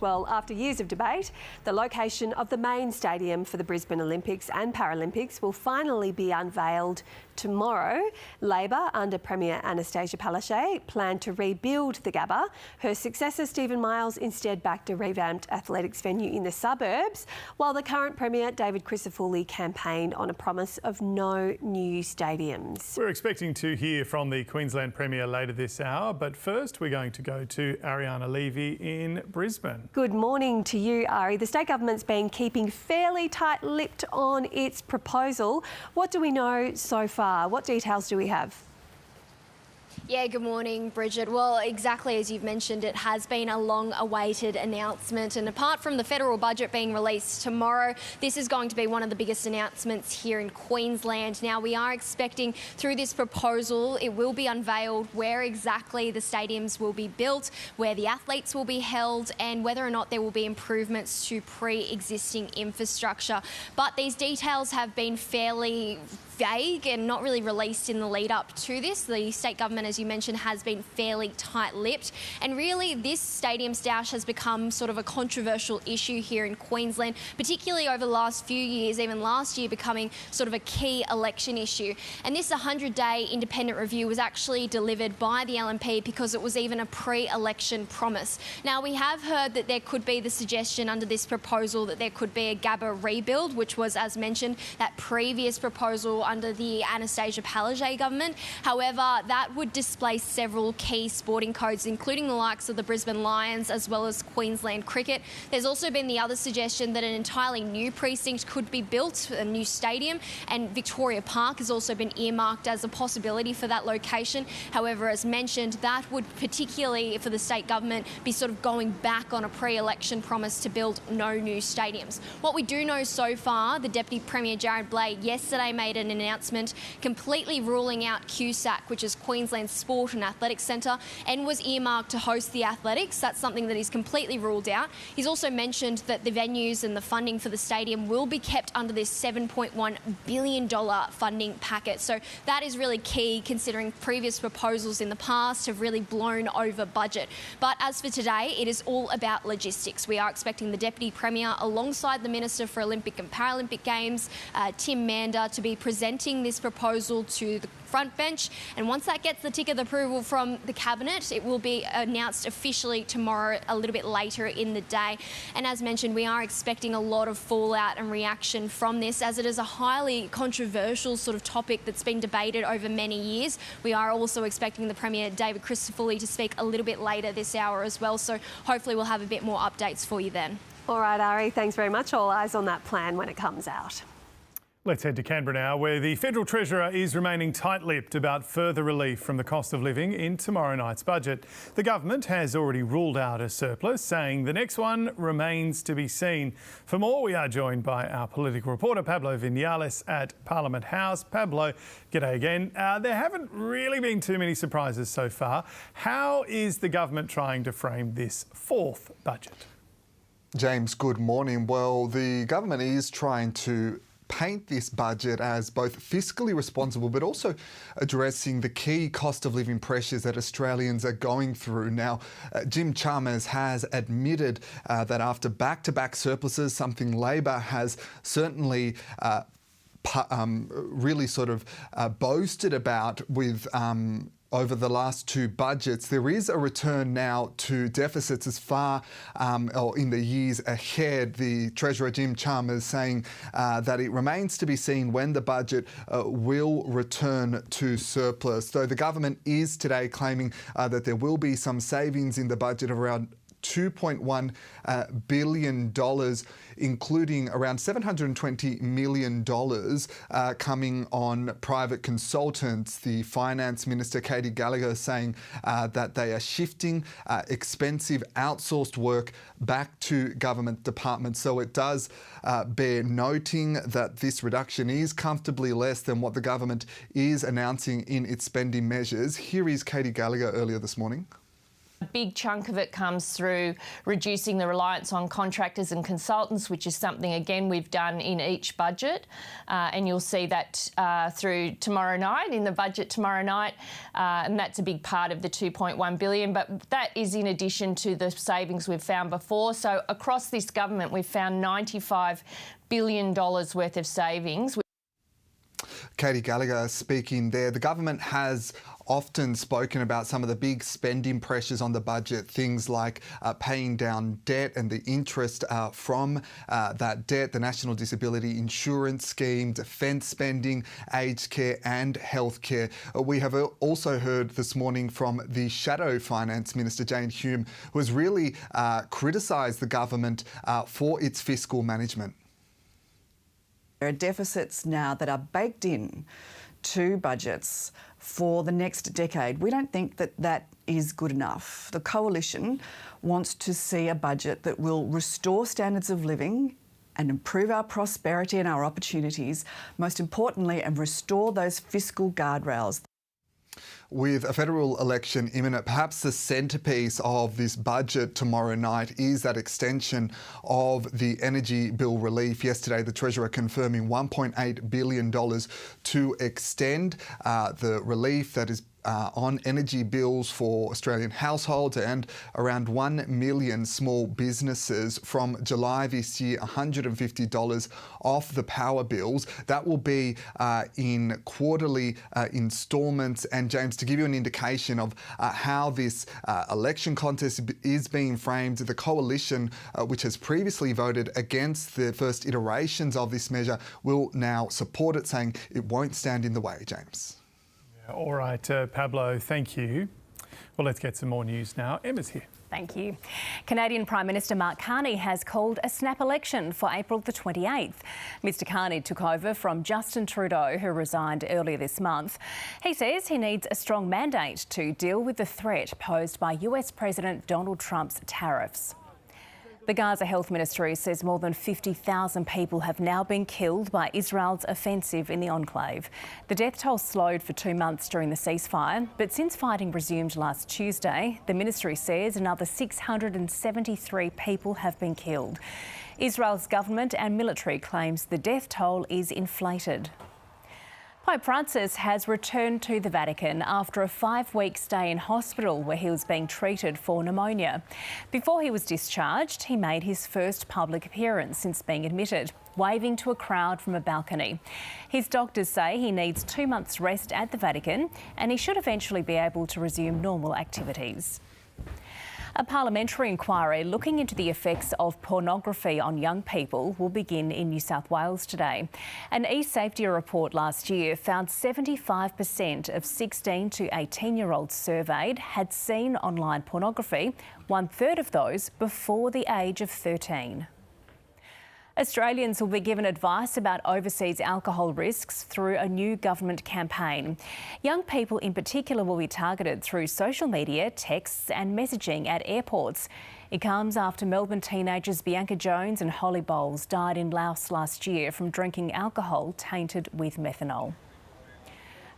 Well, after years of debate, the location of the main stadium for the Brisbane Olympics and Paralympics will finally be unveiled tomorrow. Labor, under Premier Anastasia Palaszczuk, planned to rebuild the Gabba. Her successor, Stephen Miles, instead backed a revamped athletics venue in the suburbs, while the current Premier, David Crisafulli, campaigned on a promise of no new stadiums. We're expecting to hear from the Queensland Premier later this hour, but first we're going to go to Ariana Levy in Brisbane. Good morning to you, Ari. The state government's been keeping fairly tight-lipped on its proposal. What do we know so far? What details do we have? Yeah, good morning, Bridget. Well, exactly as you've mentioned, it has been a long-awaited announcement. And apart from the federal budget being released tomorrow, this is going to be one of the biggest announcements here in Queensland. Now, we are expecting through this proposal, it will be unveiled where exactly the stadiums will be built, where the athletes will be held, and whether or not there will be improvements to pre-existing infrastructure. But these details have been fairly vague and not really released in the lead up to this. The state government, as you mentioned, has been fairly tight-lipped, and really this stadium stoush has become sort of a controversial issue here in Queensland, particularly over the last few years, even last year becoming sort of a key election issue. And this 100-day independent review was actually delivered by the LNP because it was even a pre-election promise. Now, we have heard that there could be the suggestion under this proposal that there could be a Gabba rebuild, which was, as mentioned, that previous proposal under the Anastasia Palaszczuk government. However, that would displace several key sporting codes, including the likes of the Brisbane Lions as well as Queensland Cricket. There's also been the other suggestion that an entirely new precinct could be built, a new stadium, and Victoria Park has also been earmarked as a possibility for that location. However, as mentioned, that would particularly for the state government be sort of going back on a pre-election promise to build no new stadiums. What we do know so far, the Deputy Premier Jared Blade yesterday made an announcement completely ruling out QSAC, which is Queensland Sport and Athletics Centre, and was earmarked to host the athletics. That's something that he's completely ruled out. He's also mentioned that the venues and the funding for the stadium will be kept under this $7.1 billion funding packet. So that is really key, considering previous proposals in the past have really blown over budget. But as for today, it is all about logistics. We are expecting the Deputy Premier, alongside the Minister for Olympic and Paralympic Games, Tim Mander, to be presenting this proposal to the front bench, and once that gets the tick of approval from the Cabinet, it will be announced officially tomorrow a little bit later in the day. And as mentioned, we are expecting a lot of fallout and reaction from this, as it is a highly controversial sort of topic that's been debated over many years. We are also expecting the Premier, David Crisafulli, to speak a little bit later this hour as well, so hopefully we'll have a bit more updates for you then. All right, Ari, thanks very much. All eyes on that plan when it comes out. Let's head to Canberra now, where the Federal Treasurer is remaining tight-lipped about further relief from the cost of living in tomorrow night's budget. The government has already ruled out a surplus, saying the next one remains to be seen. For more, we are joined by our political reporter, Pablo Vinales at Parliament House. Pablo, g'day again. There haven't really been too many surprises so far. How is the government trying to frame this fourth budget? James, good morning. Well, the government is trying to paint this budget as both fiscally responsible but also addressing the key cost of living pressures that Australians are going through. Now, Jim Chalmers has admitted that after back-to-back surpluses, something Labor has certainly really sort of boasted about with over the last two budgets, there is a return now to deficits as far or in the years ahead. The Treasurer Jim Chalmers saying that it remains to be seen when the budget will return to surplus. Though the government is today claiming that there will be some savings in the budget of around $2.1 billion, including around $720 million coming on private consultants. The Finance Minister, Katy Gallagher, saying that they are shifting expensive outsourced work back to government departments. So it does bear noting that this reduction is comfortably less than what the government is announcing in its spending measures. Here is Katy Gallagher earlier this morning. A big chunk of it comes through reducing the reliance on contractors and consultants, which is something, again, we've done in each budget. And you'll see that through tomorrow night, in the budget tomorrow night. And that's a big part of the $2.1 billion. But that is in addition to the savings we've found before. So across this government, we've found $95 billion worth of savings. Katy Gallagher speaking there. The government has often spoken about some of the big spending pressures on the budget, things like paying down debt and the interest from that debt, the National Disability Insurance Scheme, defence spending, aged care and healthcare. We have also heard this morning from the Shadow Finance Minister, Jane Hume, who has really criticised the government for its fiscal management. There are deficits now that are baked in to budgets for the next decade. We don't think that that is good enough. The Coalition wants to see a budget that will restore standards of living and improve our prosperity and our opportunities, most importantly, and restore those fiscal guardrails. With a federal election imminent, perhaps the centrepiece of this budget tomorrow night is that extension of the energy bill relief. Yesterday, the Treasurer confirming $1.8 billion to extend the relief that is on energy bills for Australian households and around 1 million small businesses from July this year, $150 off the power bills. That will be in quarterly instalments. And James, to give you an indication of how this election contest is being framed, the Coalition, which has previously voted against the first iterations of this measure, will now support it, saying it won't stand in the way, James. All right, Pablo, thank you. Well, let's get some more news now. Emma's here. Thank you. Canadian Prime Minister Mark Carney has called a snap election for April the 28th. Mr Carney took over from Justin Trudeau, who resigned earlier this month. He says he needs a strong mandate to deal with the threat posed by US President Donald Trump's tariffs. The Gaza Health Ministry says more than 50,000 people have now been killed by Israel's offensive in the enclave. The death toll slowed for 2 months during the ceasefire, but since fighting resumed last Tuesday, the ministry says another 673 people have been killed. Israel's government and military claims the death toll is inflated. Pope Francis has returned to the Vatican after a 5-week stay in hospital where he was being treated for pneumonia. Before he was discharged, he made his first public appearance since being admitted, waving to a crowd from a balcony. His doctors say he needs 2 months' rest at the Vatican and he should eventually be able to resume normal activities. A parliamentary inquiry looking into the effects of pornography on young people will begin in New South Wales today. An e-safety report last year found 75% of 16 to 18-year-olds surveyed had seen online pornography, 1/3 of those before the age of 13. Australians will be given advice about overseas alcohol risks through a new government campaign. Young people in particular will be targeted through social media, texts and messaging at airports. It comes after Melbourne teenagers Bianca Jones and Holly Bowles died in Laos last year from drinking alcohol tainted with methanol.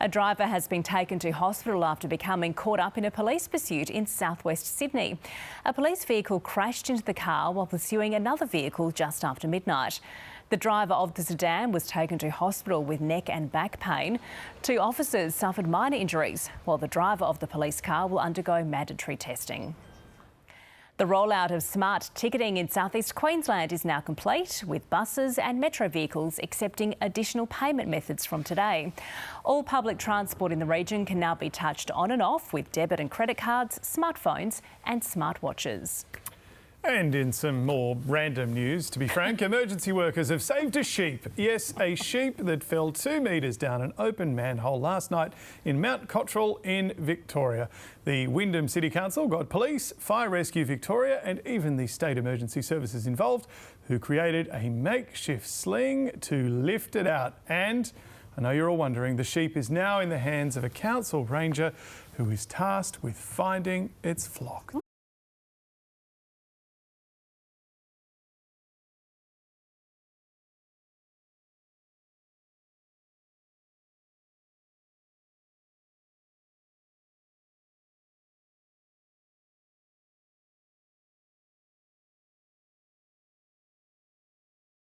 A driver has been taken to hospital after becoming caught up in a police pursuit in southwest Sydney. A police vehicle crashed into the car while pursuing another vehicle just after midnight. The driver of the sedan was taken to hospital with neck and back pain. 2 officers suffered minor injuries, while the driver of the police car will undergo mandatory testing. The rollout of smart ticketing in southeast Queensland is now complete, with buses and metro vehicles accepting additional payment methods from today. All public transport in the region can now be touched on and off with debit and credit cards, smartphones and smartwatches. And in some more random news, to be frank, emergency workers have saved a sheep. Yes, a sheep that fell 2 metres down an open manhole last night in Mount Cottrell in Victoria. The Wyndham City Council got police, Fire Rescue Victoria and even the State Emergency Services involved, who created a makeshift sling to lift it out. And I know you're all wondering, the sheep is now in the hands of a council ranger who is tasked with finding its flock.